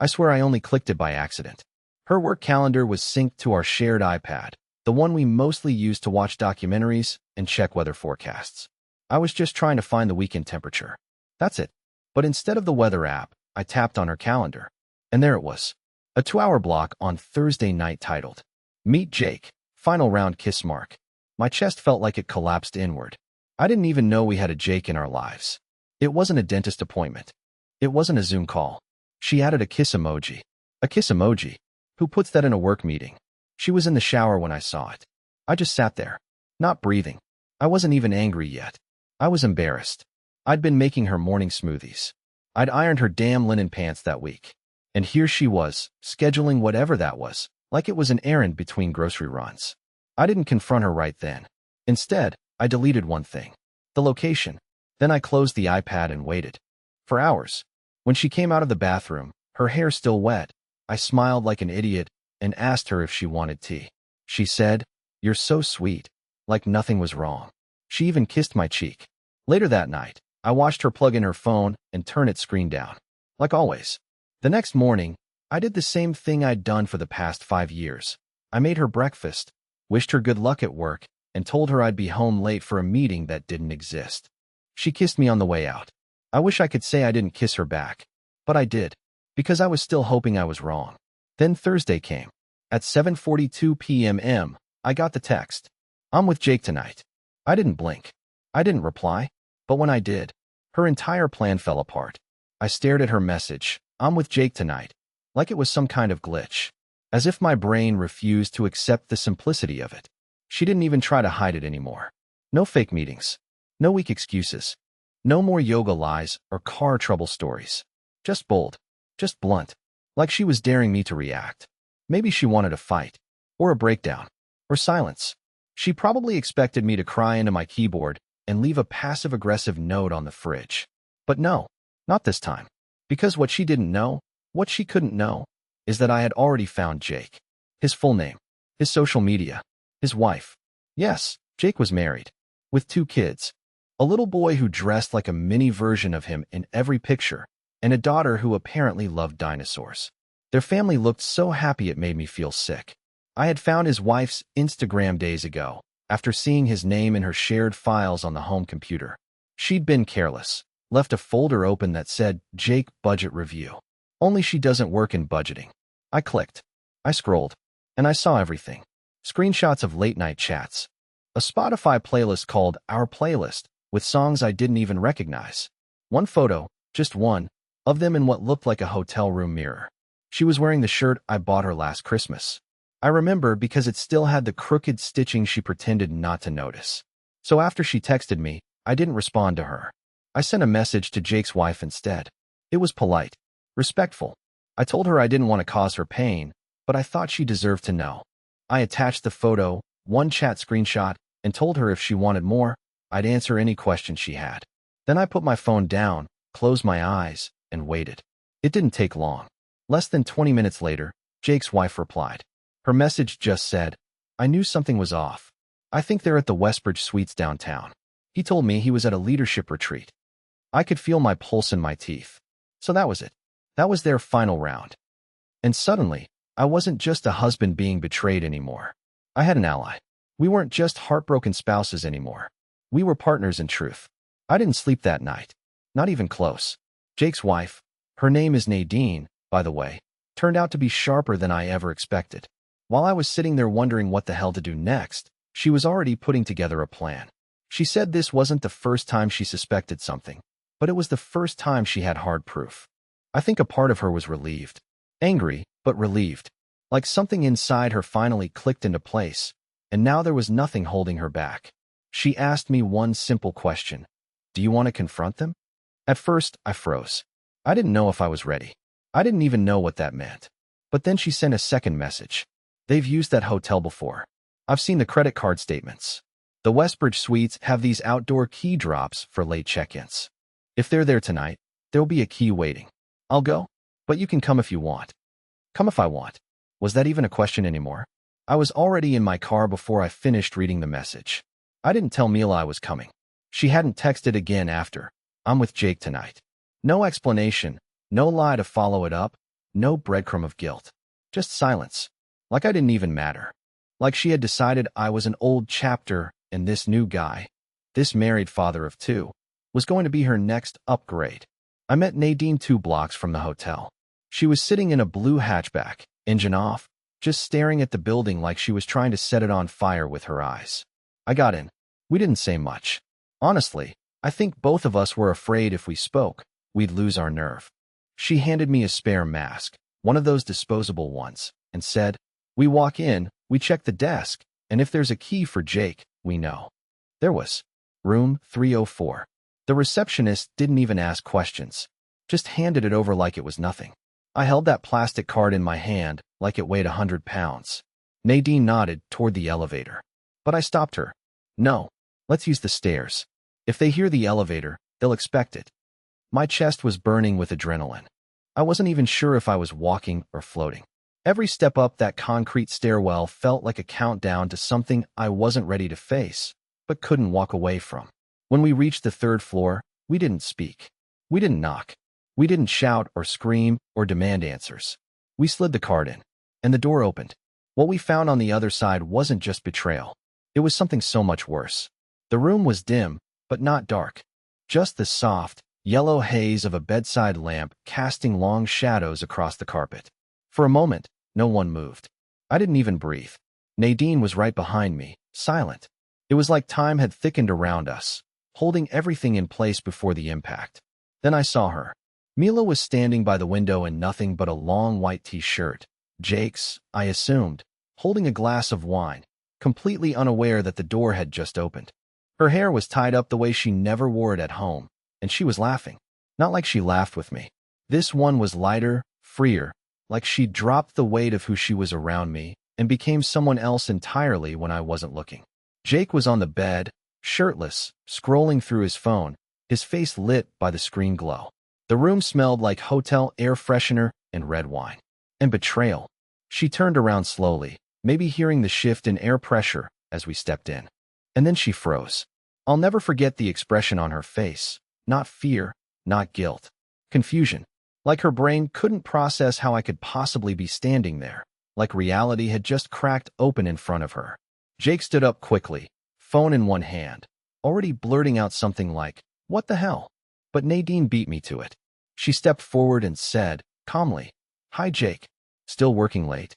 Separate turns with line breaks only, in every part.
I swear I only clicked it by accident. Her work calendar was synced to our shared iPad, the one we mostly use to watch documentaries and check weather forecasts. I was just trying to find the weekend temperature. That's it. But instead of the weather app, I tapped on her calendar. And there it was. A 2-hour block on Thursday night titled, Meet Jake, Final Round Kiss Mark. My chest felt like it collapsed inward. I didn't even know we had a Jake in our lives. It wasn't a dentist appointment. It wasn't a Zoom call. She added a kiss emoji. A kiss emoji. Who puts that in a work meeting? She was in the shower when I saw it. I just sat there, not breathing. I wasn't even angry yet. I was embarrassed. I'd been making her morning smoothies. I'd ironed her damn linen pants that week. And here she was, scheduling whatever that was, like it was an errand between grocery runs. I didn't confront her right then. Instead, I deleted one thing. The location. Then I closed the iPad and waited. For hours. When she came out of the bathroom, her hair still wet, I smiled like an idiot and asked her if she wanted tea. She said, "You're so sweet," like nothing was wrong. She even kissed my cheek. Later that night, I watched her plug in her phone and turn its screen down. Like always. The next morning, I did the same thing I'd done for the past 5 years. I made her breakfast, wished her good luck at work, and told her I'd be home late for a meeting that didn't exist. She kissed me on the way out. I wish I could say I didn't kiss her back, but I did, because I was still hoping I was wrong. Then Thursday came. At 7:42 p.m. I got the text. "I'm with Jake tonight." I didn't blink. I didn't reply. But when I did, her entire plan fell apart. I stared at her message, "I'm with Jake tonight," like it was some kind of glitch, as if my brain refused to accept the simplicity of it. She didn't even try to hide it anymore. No fake meetings. No weak excuses. No more yoga lies or car trouble stories. Just bold. Just blunt. Like she was daring me to react. Maybe she wanted a fight. Or a breakdown. Or silence. She probably expected me to cry into my keyboard and leave a passive-aggressive note on the fridge. But no, not this time. Because what she didn't know, what she couldn't know, is that I had already found Jake. His full name. His social media. His wife. Yes, Jake was married. With 2 kids. A little boy who dressed like a mini version of him in every picture, and a daughter who apparently loved dinosaurs. Their family looked so happy it made me feel sick. I had found his wife's Instagram days ago, after seeing his name in her shared files on the home computer. She'd been careless, left a folder open that said, Jake Budget Review. Only she doesn't work in budgeting. I clicked. I scrolled. And I saw everything. Screenshots of late-night chats. A Spotify playlist called Our Playlist, with songs I didn't even recognize. One photo, just one, of them in what looked like a hotel room mirror. She was wearing the shirt I bought her last Christmas. I remember because it still had the crooked stitching she pretended not to notice. So after she texted me, I didn't respond to her. I sent a message to Jake's wife instead. It was polite, respectful. I told her I didn't want to cause her pain, but I thought she deserved to know. I attached the photo, one chat screenshot, and told her if she wanted more, I'd answer any question she had. Then I put my phone down, closed my eyes, and waited. It didn't take long. Less than 20 minutes later, Jake's wife replied. Her message just said, I knew something was off. I think they're at the Westbridge Suites downtown. He told me he was at a leadership retreat. I could feel my pulse in my teeth. So that was it. That was their final round. And suddenly, I wasn't just a husband being betrayed anymore. I had an ally. We weren't just heartbroken spouses anymore. We were partners in truth. I didn't sleep that night. Not even close. Jake's wife, her name is Nadine, by the way, turned out to be sharper than I ever expected. While I was sitting there wondering what the hell to do next, she was already putting together a plan. She said this wasn't the first time she suspected something, but it was the first time she had hard proof. I think a part of her was relieved. Angry, but relieved. Like something inside her finally clicked into place, and now there was nothing holding her back. She asked me one simple question. Do you want to confront them? At first, I froze. I didn't know if I was ready. I didn't even know what that meant. But then she sent a second message. They've used that hotel before. I've seen the credit card statements. The Westbridge Suites have these outdoor key drops for late check-ins. If they're there tonight, there'll be a key waiting. I'll go, but you can come if you want. Come if I want. Was that even a question anymore? I was already in my car before I finished reading the message. I didn't tell Mila I was coming. She hadn't texted again after. I'm with Jake tonight. No explanation, no lie to follow it up, No breadcrumb of guilt. Just silence. Like I didn't even matter. Like she had decided I was an old chapter and this new guy, this married father of two, was going to be her next upgrade. I met Nadine 2 blocks from the hotel. She was sitting in a blue hatchback, engine off, just staring at the building like she was trying to set it on fire with her eyes. I got in. We didn't say much. Honestly, I think both of us were afraid if we spoke, we'd lose our nerve. She handed me a spare mask, one of those disposable ones, and said, "We walk in, we check the desk, and if there's a key for Jake, we know." There was. Room 304. The receptionist didn't even ask questions, just handed it over like it was nothing. I held that plastic card in my hand like it weighed 100 pounds. Nadine nodded toward the elevator. But I stopped her. "No, let's use the stairs. If they hear the elevator, they'll expect it." My chest was burning with adrenaline. I wasn't even sure if I was walking or floating. Every step up that concrete stairwell felt like a countdown to something I wasn't ready to face, but couldn't walk away from. When we reached the 3rd floor, we didn't speak. We didn't knock. We didn't shout or scream or demand answers. We slid the card in, and the door opened. What we found on the other side wasn't just betrayal. It was something so much worse. The room was dim, but not dark. Just the soft, yellow haze of a bedside lamp casting long shadows across the carpet. For a moment, no one moved. I didn't even breathe. Nadine was right behind me, silent. It was like time had thickened around us, holding everything in place before the impact. Then I saw her. Mila was standing by the window in nothing but a long white t-shirt. Jake's, I assumed, holding a glass of wine, completely unaware that the door had just opened. Her hair was tied up the way she never wore it at home, and she was laughing. Not like she laughed with me. This one was lighter, freer, like she'd dropped the weight of who she was around me and became someone else entirely when I wasn't looking. Jake was on the bed, shirtless, scrolling through his phone, his face lit by the screen glow. The room smelled like hotel air freshener and red wine. And betrayal. She turned around slowly, maybe hearing the shift in air pressure as we stepped in. And then she froze. I'll never forget the expression on her face. Not fear, not guilt. Confusion. Like her brain couldn't process how I could possibly be standing there. Like reality had just cracked open in front of her. Jake stood up quickly, phone in one hand, already blurting out something like, "What the hell?" But Nadine beat me to it. She stepped forward and said, calmly, "Hi, Jake. Still working late?"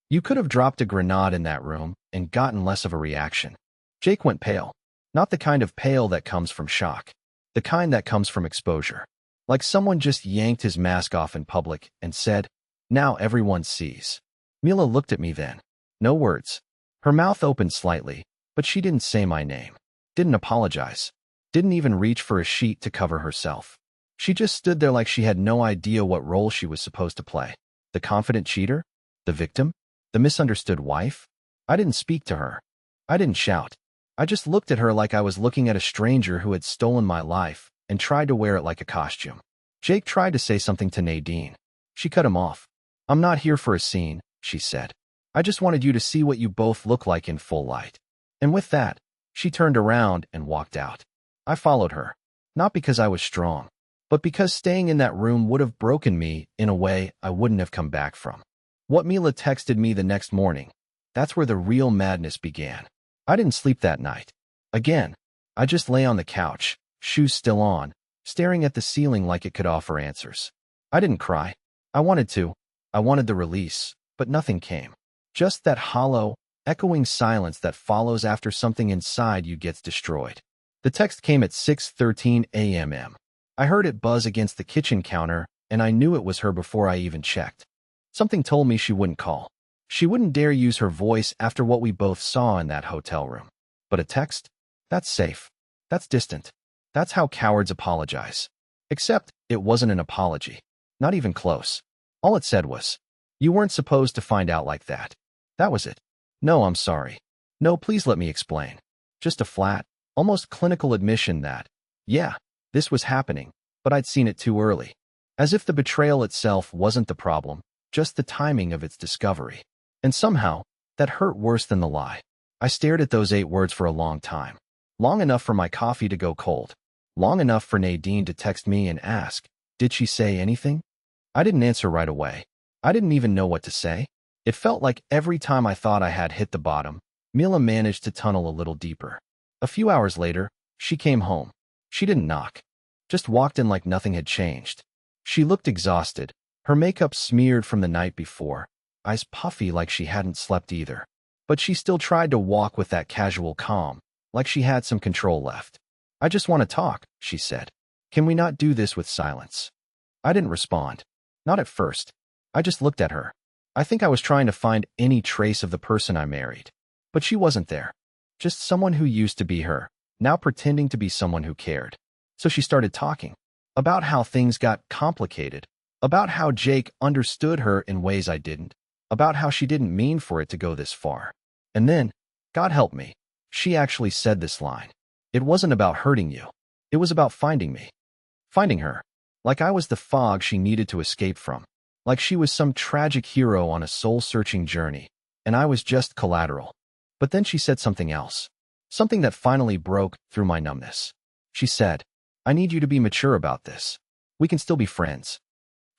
You could have dropped a grenade in that room and gotten less of a reaction. Jake went pale. Not the kind of pale that comes from shock. The kind that comes from exposure. Like someone just yanked his mask off in public and said, "Now everyone sees." Mila looked at me then. No words. Her mouth opened slightly, but she didn't say my name. Didn't apologize. Didn't even reach for a sheet to cover herself. She just stood there like she had no idea what role she was supposed to play. The confident cheater? The victim? The misunderstood wife? I didn't speak to her. I didn't shout. I just looked at her like I was looking at a stranger who had stolen my life and tried to wear it like a costume. Jake tried to say something to Nadine. She cut him off. "I'm not here for a scene," she said. "I just wanted you to see what you both look like in full light." And with that, she turned around and walked out. I followed her. Not because I was strong, but because staying in that room would have broken me in a way I wouldn't have come back from. What Mila texted me the next morning, that's where the real madness began. I didn't sleep that night. Again, I just lay on the couch, shoes still on, staring at the ceiling like it could offer answers. I didn't cry. I wanted to. I wanted the release, but nothing came. Just that hollow, echoing silence that follows after something inside you gets destroyed. The text came at 6:13 a.m. I heard it buzz against the kitchen counter, and I knew it was her before I even checked. Something told me she wouldn't call. She wouldn't dare use her voice after what we both saw in that hotel room. But a text? That's safe. That's distant. That's how cowards apologize. Except it wasn't an apology. Not even close. All it said was, "You weren't supposed to find out like that." That was it. "No, I'm sorry. No, please let me explain." Just a flat, almost clinical admission that, yeah, this was happening, but I'd seen it too early. As if the betrayal itself wasn't the problem, just the timing of its discovery. And somehow, that hurt worse than the lie. I stared at those 8 words for a long time. Long enough for my coffee to go cold. Long enough for Nadine to text me and ask, did she say anything? I didn't answer right away. I didn't even know what to say. It felt like every time I thought I had hit the bottom, Mila managed to tunnel a little deeper. A few hours later, she came home. She didn't knock, just walked in like nothing had changed. She looked exhausted, her makeup smeared from the night before, eyes puffy like she hadn't slept either. But she still tried to walk with that casual calm, like she had some control left. "I just want to talk," she said. "Can we not do this with silence?" I didn't respond. Not at first. I just looked at her. I think I was trying to find any trace of the person I married. But she wasn't there. Just someone who used to be her, now pretending to be someone who cared. So she started talking. About how things got complicated. About how Jake understood her in ways I didn't. About how she didn't mean for it to go this far. And then, God help me, she actually said this line. "It wasn't about hurting you. It was about finding me." Finding her. Like I was the fog she needed to escape from. Like she was some tragic hero on a soul-searching journey, and I was just collateral. But then she said something else. Something that finally broke through my numbness. She said, "I need you to be mature about this. We can still be friends."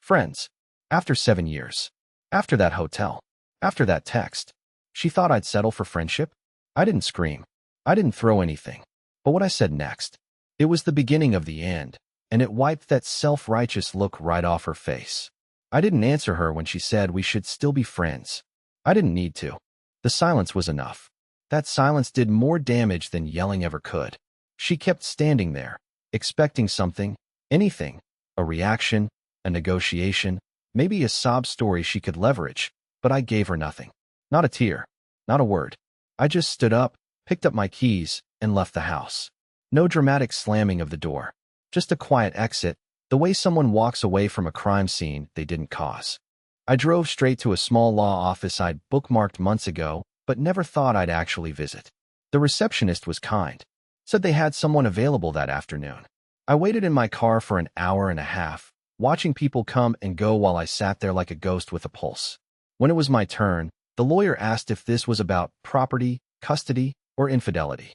Friends. After 7 years. After that hotel. After that text. She thought I'd settle for friendship? I didn't scream. I didn't throw anything. But what I said next, it was the beginning of the end, and it wiped that self-righteous look right off her face. I didn't answer her when she said we should still be friends. I didn't need to. The silence was enough. That silence did more damage than yelling ever could. She kept standing there, expecting something, anything, a reaction, a negotiation, maybe a sob story she could leverage, but I gave her nothing. Not a tear, not a word. I just stood up, picked up my keys, and left the house. No dramatic slamming of the door. Just a quiet exit, the way someone walks away from a crime scene they didn't cause. I drove straight to a small law office I'd bookmarked months ago, but never thought I'd actually visit. The receptionist was kind. Said they had someone available that afternoon. I waited in my car for an hour and a half, watching people come and go while I sat there like a ghost with a pulse. When it was my turn, the lawyer asked if this was about property, custody, or infidelity.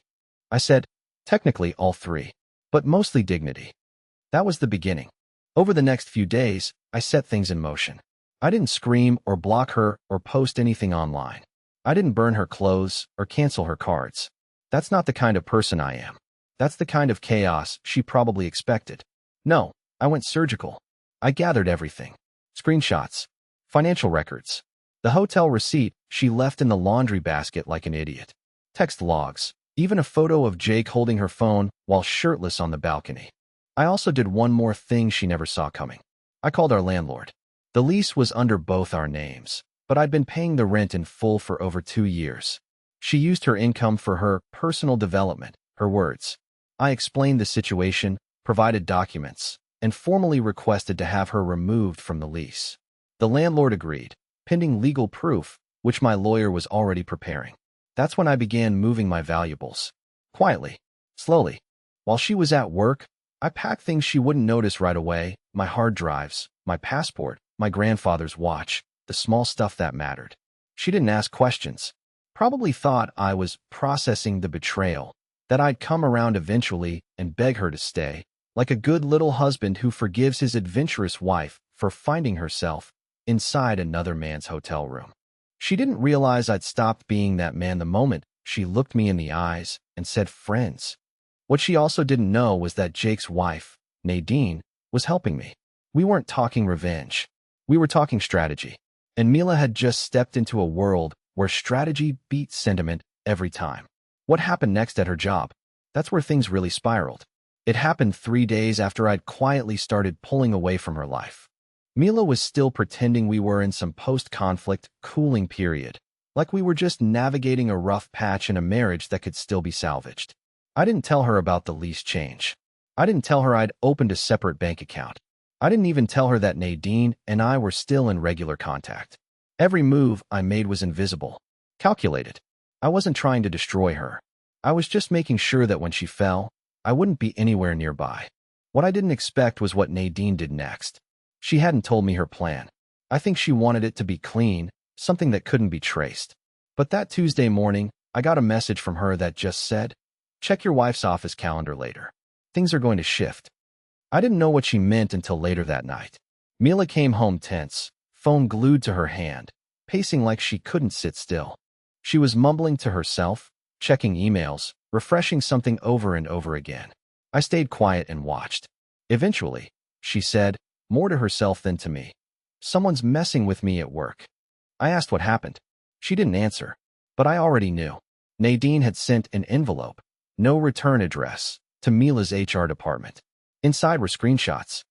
I said, technically all three, but mostly dignity. That was the beginning. Over the next few days, I set things in motion. I didn't scream or block her or post anything online. I didn't burn her clothes or cancel her cards. That's not the kind of person I am. That's the kind of chaos she probably expected. No, I went surgical. I gathered everything. Screenshots. Financial records. The hotel receipt she left in the laundry basket like an idiot. Text logs. Even a photo of Jake holding her phone while shirtless on the balcony. I also did one more thing she never saw coming. I called our landlord. The lease was under both our names, but I'd been paying the rent in full for over 2 years. She used her income for her personal development, her words. I explained the situation, provided documents, and formally requested to have her removed from the lease. The landlord agreed, pending legal proof, which my lawyer was already preparing. That's when I began moving my valuables. Quietly, slowly. While she was at work, I packed things she wouldn't notice right away, my hard drives, my passport, my grandfather's watch, the small stuff that mattered. She didn't ask questions. Probably thought I was processing the betrayal, that I'd come around eventually and beg her to stay, like a good little husband who forgives his adventurous wife for finding herself inside another man's hotel room. She didn't realize I'd stopped being that man the moment she looked me in the eyes and said friends. What she also didn't know was that Jake's wife, Nadine, was helping me. We weren't talking revenge. We were talking strategy. And Mila had just stepped into a world where strategy beat sentiment every time. What happened next at her job? That's where things really spiraled. It happened 3 days after I'd quietly started pulling away from her life. Mila was still pretending we were in some post-conflict cooling period, like we were just navigating a rough patch in a marriage that could still be salvaged. I didn't tell her about the lease change. I didn't tell her I'd opened a separate bank account. I didn't even tell her that Nadine and I were still in regular contact. Every move I made was invisible, calculated. I wasn't trying to destroy her. I was just making sure that when she fell, I wouldn't be anywhere nearby. What I didn't expect was what Nadine did next. She hadn't told me her plan. I think she wanted it to be clean, something that couldn't be traced. But that Tuesday morning, I got a message from her that just said, "Check your wife's office calendar later. Things are going to shift." I didn't know what she meant until later that night. Mila came home tense, phone glued to her hand, pacing like she couldn't sit still. She was mumbling to herself, checking emails, refreshing something over and over again. I stayed quiet and watched. Eventually, she said, more to herself than to me, "Someone's messing with me at work." I asked what happened. She didn't answer, but I already knew. Nadine had sent an envelope, no return address, to Mila's HR department. Inside were screenshots,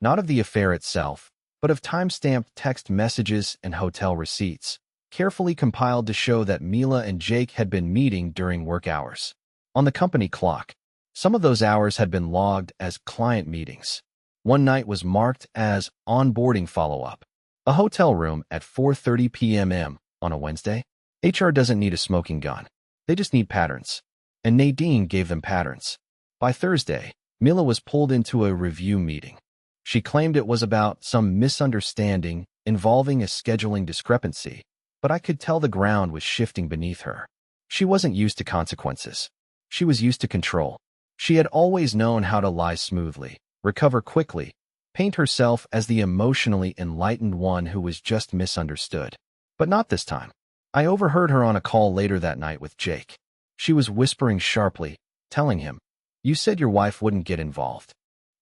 not of the affair itself, but of time-stamped text messages and hotel receipts, carefully compiled to show that Mila and Jake had been meeting during work hours. On the company clock, some of those hours had been logged as client meetings. One night was marked as onboarding follow-up. A hotel room at 4:30 p.m. on a Wednesday? HR doesn't need a smoking gun. They just need patterns. And Nadine gave them patterns. By Thursday, Mila was pulled into a review meeting. She claimed it was about some misunderstanding involving a scheduling discrepancy, but I could tell the ground was shifting beneath her. She wasn't used to consequences. She was used to control. She had always known how to lie smoothly, recover quickly, paint herself as the emotionally enlightened one who was just misunderstood. But not this time. I overheard her on a call later that night with Jake. She was whispering sharply, telling him, "You said your wife wouldn't get involved."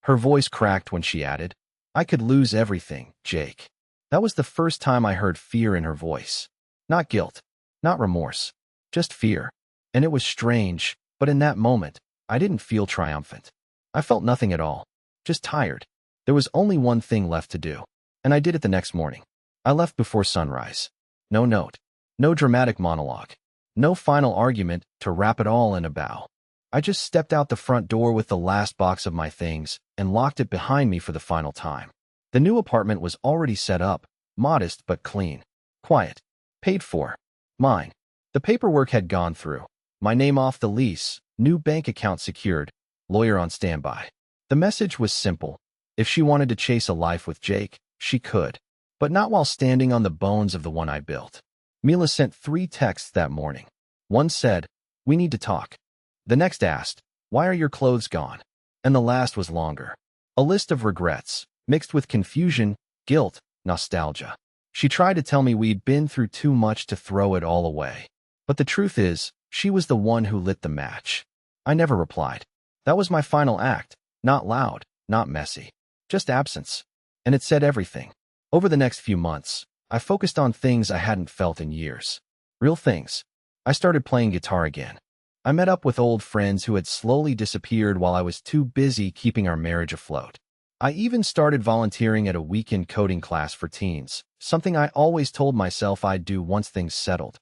Her voice cracked when she added, "I could lose everything, Jake." That was the first time I heard fear in her voice. Not guilt, not remorse, just fear. And it was strange, but in that moment, I didn't feel triumphant. I felt nothing at all, just tired. There was only one thing left to do, and I did it the next morning. I left before sunrise. No note, no dramatic monologue, no final argument to wrap it all in a bow. I just stepped out the front door with the last box of my things and locked it behind me for the final time. The new apartment was already set up, modest but clean, quiet, paid for, mine. The paperwork had gone through. My name off the lease, new bank account secured, lawyer on standby. The message was simple. If she wanted to chase a life with Jake, she could, but not while standing on the bones of the one I built. Mila sent 3 texts that morning. One said, "We need to talk." The next asked, "Why are your clothes gone?" And the last was longer. A list of regrets, mixed with confusion, guilt, nostalgia. She tried to tell me we'd been through too much to throw it all away. But the truth is, she was the one who lit the match. I never replied. That was my final act, not loud, not messy, just absence. And it said everything. Over the next few months, I focused on things I hadn't felt in years. Real things. I started playing guitar again. I met up with old friends who had slowly disappeared while I was too busy keeping our marriage afloat. I even started volunteering at a weekend coding class for teens, something I always told myself I'd do once things settled.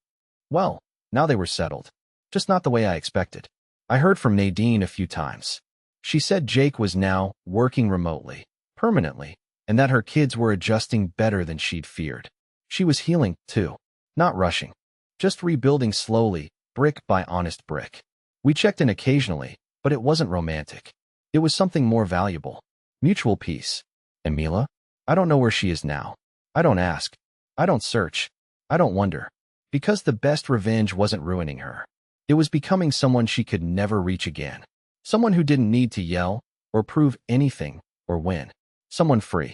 Well, now they were settled. Just not the way I expected. I heard from Nadine a few times. She said Jake was now working remotely, permanently, and that her kids were adjusting better than she'd feared. She was healing, too. Not rushing. Just rebuilding slowly, brick by honest brick. We checked in occasionally, but it wasn't romantic. It was something more valuable. Mutual peace. And Mila? I don't know where she is now. I don't ask. I don't search. I don't wonder. Because the best revenge wasn't ruining her. It was becoming someone she could never reach again. Someone who didn't need to yell, or prove anything, or win. Someone free.